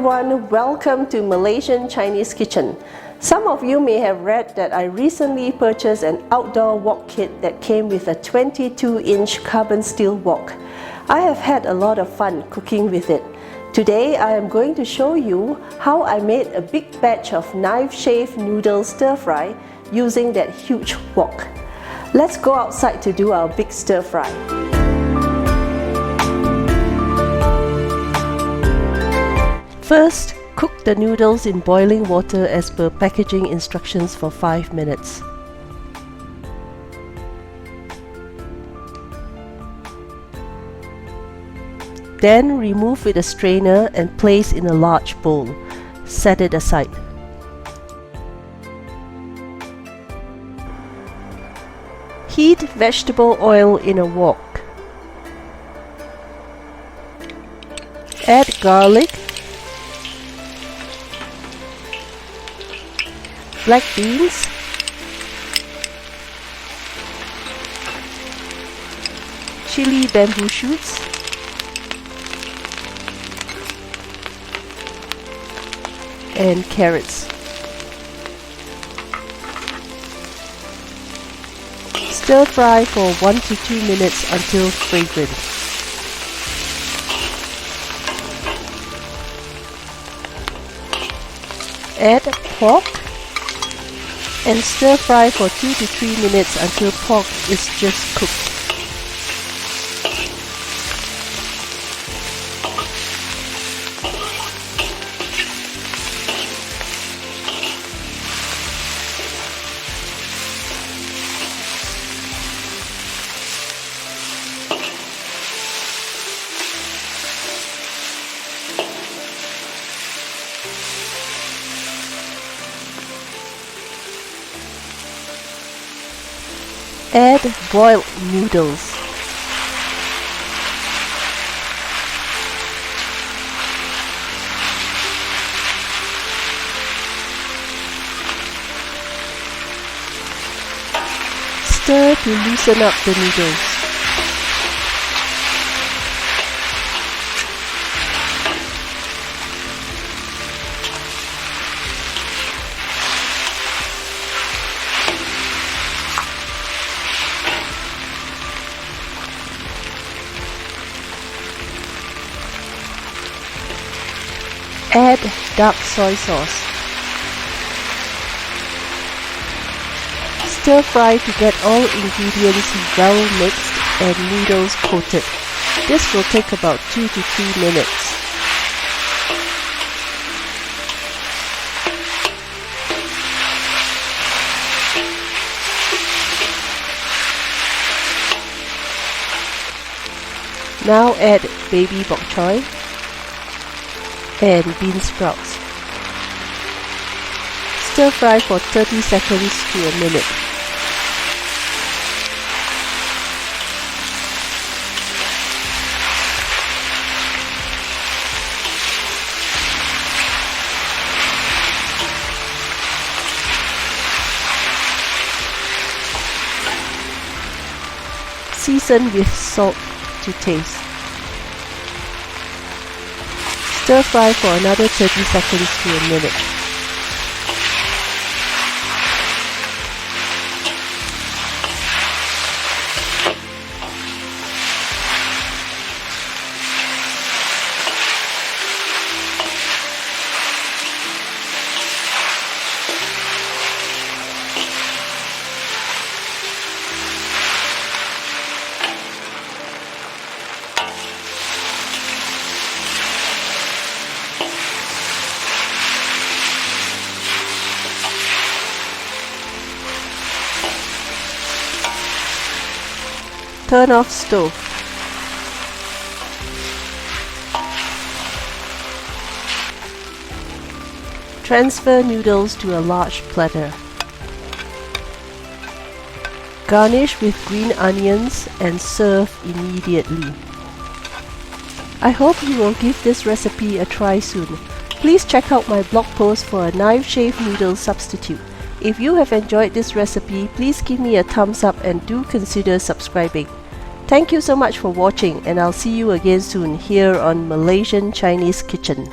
everyone, welcome to Malaysian Chinese Kitchen. Some of you may have read that I recently purchased an outdoor wok kit that came with a 22-inch carbon steel wok. I have had a lot of fun cooking with it. Today I am going to show you how I made a big batch of knife-shaved noodle stir-fry using that huge wok. Let's go outside to do our big stir-fry. First, cook the noodles in boiling water as per packaging instructions for 5 minutes. Then remove with a strainer and place in a large bowl. Set it aside. Heat vegetable oil in a wok. Add garlic, black beans, chili bamboo shoots, and carrots. Stir fry for 1 to 2 minutes until fragrant. Add pork and stir fry for 2 to 3 minutes until pork is just cooked. Add boiled noodles. Stir to loosen up the noodles. Add dark soy sauce. Stir fry to get all ingredients well mixed and noodles coated. This will take about 2 to 3 minutes. Now add baby bok choy and bean sprouts. Stir fry for 30 seconds to a minute. Season with salt to taste. Stir fry for another 30 seconds to a minute. Turn off stove. Transfer noodles to a large platter. Garnish with green onions and serve immediately. I hope you will give this recipe a try soon. Please check out my blog post for a knife-shaved noodle substitute. If you have enjoyed this recipe, please give me a thumbs up and do consider subscribing. Thank you so much for watching, and I'll see you again soon here on Malaysian Chinese Kitchen.